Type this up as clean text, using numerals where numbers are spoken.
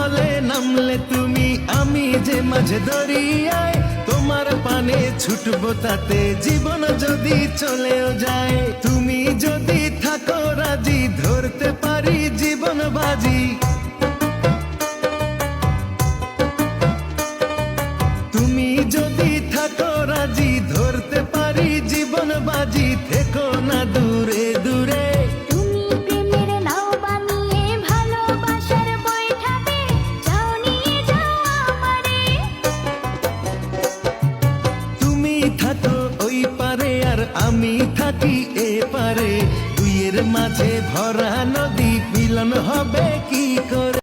জলে নামলে তুমি, আমি যে মাঝে দরিয়ায় তোমার পানে ছুটবো, তাতে জীবন যদি চলেও যায়। তুমি যদি থাকো রাজি, ধরতে পারি জীবন বাজি। তুমি যদি থাকো রাজি, ধরতে পারি জীবন বাজি। থেকো না দূরে দূরে, তুমি প্রেমের নাও বানিয়ে ভালোবাসার বৈঠাতে যাও, নিয়ে যাও আমারে। তুমি থাকো ওই পারে আর আমি থাকি এ পারে, দুইয়ের মাঝে ভরা নদী, মিলন হবে কি করে?